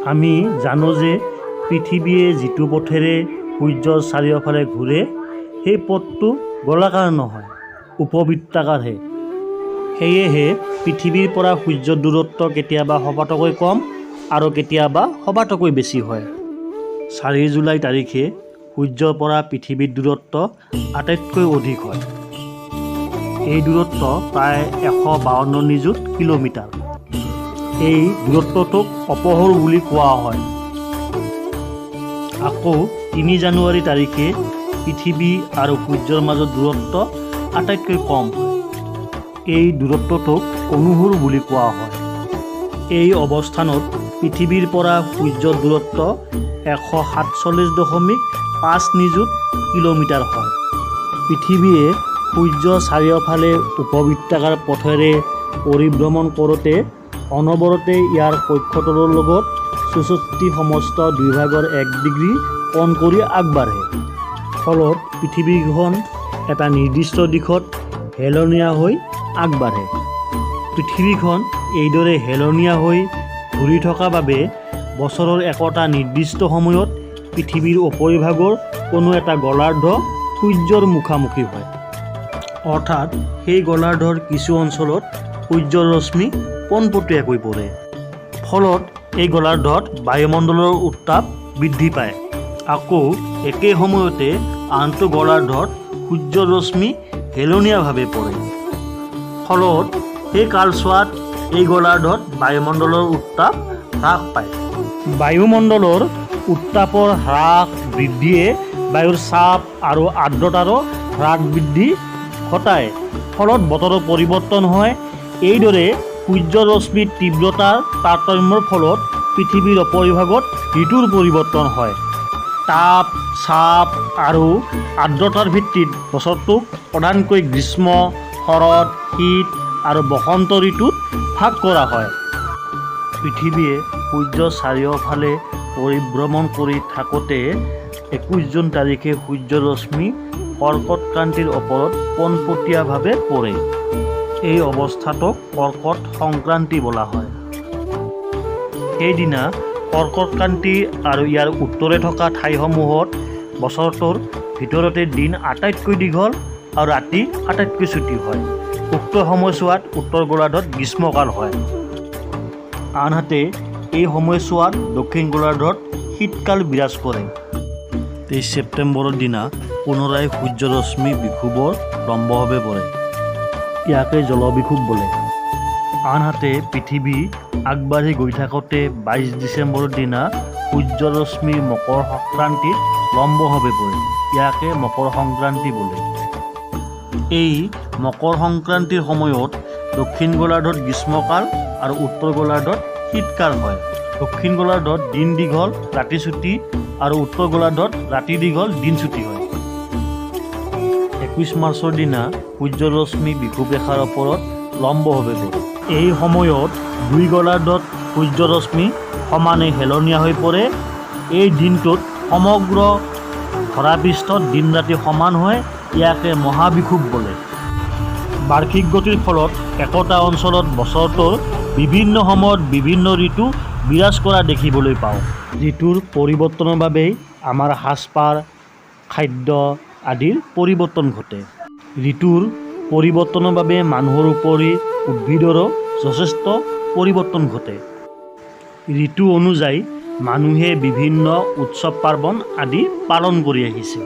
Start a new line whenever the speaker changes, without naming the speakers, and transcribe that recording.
আমি জানো যে পৃথিৱীয়ে যিটো পথেৰে সূৰ্যৰ চাৰিওফালে ঘূৰে সেই পথটো গোলাকাৰ নহয়, উপবৃত্তাকাৰহে। সেয়েহে পৃথিৱীৰ পৰা সূৰ্যৰ দূৰত্ব কেতিয়াবা সবাতোকৈ কম আৰু কেতিয়াবা সবাতোকৈ বেছি হয়। 4 জুলাই তাৰিখে সূৰ্যৰ পৰা পৃথিৱীৰ দূৰত্ব আটাইতকৈ অধিক হয়। এই দূৰত্ব প্ৰায় 152 নিযুত কিলোমিটাৰ। এই দূৰত্বটোক অপহৰ বুলি কোৱা হয়। আকৌ 3 জানুৱাৰী তাৰিখে পৃথিৱী আৰু সূৰ্যৰ মাজৰ দূৰত্ব আটাইতকৈ কম হয়। এই দূৰত্বটোক অনুহৰ বুলি কোৱা হয়। এই অৱস্থানত পৃথিৱীৰ পৰা সূৰ্যৰ দূৰত্ব 147.5 নিযুত কিলোমিটাৰ হয়। পৃথিৱীয়ে সূৰ্যৰ চাৰিওফালে উপবৃত্তাকাৰ পথেৰে পৰিভ্ৰমণ কৰোঁতে অনবৰতে ইয়াৰ কক্ষতলৰ লগত 64 সমস্ত 2/1 ডিগ্ৰী কোণ কৰি আগবাঢ়ে। ফলত পৃথিৱীখন এটা নিৰ্দিষ্ট দিশত হেলনীয়া হৈ আগবাঢ়ে। পৃথিৱীখন এইদৰে হেলনীয়া হৈ ঘূৰি থকা বাবে বছৰৰ একোটা নিৰ্দিষ্ট সময়ত পৃথিৱীৰ উপৰিভাগৰ কোনো এটা গোলাৰ্ধ সূৰ্যৰ মুখামুখি হয়। অৰ্থাৎ সেই গোলাৰ্ধৰ কিছু অঞ্চলত সূৰ্যৰ ৰশ্মি পোনপটীয়াকৈ পৰে। ফলত এই গোলাৰ্ধত বায়ুমণ্ডলৰ উত্তাপ বৃদ্ধি পায়। আকৌ একে সময়তে আনটো গোলাৰ্ধত সূৰ্যৰ ৰশ্মি হেলনীয়াভাৱে পৰে। ফলত সেই কালছোৱাত এই গোলাৰ্ধত বায়ুমণ্ডলৰ উত্তাপ হ্ৰাস পায়। বায়ুমণ্ডলৰ উত্তাপৰ হ্ৰাস বৃদ্ধিয়ে বায়ুৰ চাপ আৰু আৰ্দ্ৰতাৰো হ্ৰাস বৃদ্ধি ঘটায়। ফলত বতৰৰ পৰিৱৰ্তন হয়। এইদৰে সূৰ্যৰ ৰশ্মিৰ তীব্ৰতাৰ তাৰতম্যৰ ফলত পৃথিৱীৰ উপৰিভাগত ঋতুৰ পৰিৱৰ্তন হয়। তাপ, চাপ আৰু আৰ্দ্ৰতাৰ ভিত্তিত বছৰটোক প্ৰধানকৈ গ্ৰীষ্ম, শৰৎ, শীত আৰু বসন্ত ঋতুত ভাগ কৰা হয়। পৃথিৱীয়ে সূৰ্যৰ চাৰিওফালে পৰিভ্ৰমণ কৰি থাকোঁতে 21 জুন তাৰিখে সূৰ্যৰ ৰশ্মি কৰ্কটক্ৰান্তিৰ ওপৰত পোনপটীয়াভাৱে পৰে। এই অৱস্থাটোক কৰ্কট সংক্ৰান্তি বোলা হয়। সেইদিনা কৰ্কটক্ৰান্তি আৰু ইয়াৰ উত্তৰে থকা ঠাইসমূহত বছৰটোৰ ভিতৰতে দিন আটাইতকৈ দীঘল আৰু ৰাতি আটাইতকৈ চুটি হয়। উক্ত সময়ছোৱাত উত্তৰ গোলাৰ্ধত গ্ৰীষ্মকাল হয়। আনহাতে এই সময়ছোৱাত দক্ষিণ গোলাৰ্ধত শীতকাল বিৰাজ কৰে। 23 ছেপ্টেম্বৰৰ দিনা পুনৰাই সূৰ্যৰ ৰশ্মি বিষুৱৰ লম্বভাৱে পৰে। ইয়াকে জলবিষুৱ বোলে। আনহাতে পৃথিৱী আগবাঢ়ি গৈ থাকোঁতে 22 ডিচেম্বৰৰ দিনা সূৰ্যৰ ৰশ্মি মকৰ সংক্ৰান্তিত লম্বভাৱে পৰে। ইয়াকে মকৰ সংক্ৰান্তি বোলে। এই মকৰ সংক্ৰান্তিৰ সময়ত দক্ষিণ গোলাৰ্ধত গ্ৰীষ্মকাল আৰু উত্তৰ গোলাৰ্ধত শীতকাল হয়। দক্ষিণ গোলাৰ্ধত দিন দীঘল ৰাতি চুটি আৰু উত্তৰ গোলাৰ্ধত ৰাতি দীঘল দিন চুটি হয়। 21 মাৰ্চৰ দিনা সূৰ্যৰ ৰশ্মি বিষুৱ ৰেখাৰ ওপৰত লম্বভাৱে পৰে। এই সময়ত দুই গোলাৰ্ধত সূৰ্যৰ ৰশ্মি সমানে হেলনীয়া হৈ পৰে। এই দিনটোত সমগ্ৰ ধৰাপৃষ্ঠত দিন ৰাতি সমান হয়। ইয়াকে মহাবিষুৱ বোলে। বাৰ্ষিক গতিৰ ফলত একোটা অঞ্চলত বছৰটোৰ বিভিন্ন সময়ত বিভিন্ন ঋতু বিৰাজ কৰা দেখিবলৈ পাওঁ। ঋতুৰ পৰিৱৰ্তনৰ বাবেই আমাৰ সাজপাৰ, খাদ্য আদিৰ পৰিৱৰ্তন ঘটে। ঋতুৰ পৰিৱৰ্তনৰ বাবে মানুহৰ উপৰি উদ্ভিদৰো যথেষ্ট পৰিৱৰ্তন ঘটে। ঋতু অনুযায়ী মানুহে বিভিন্ন উৎসৱ পাৰ্বণ আদি পালন কৰি আহিছে।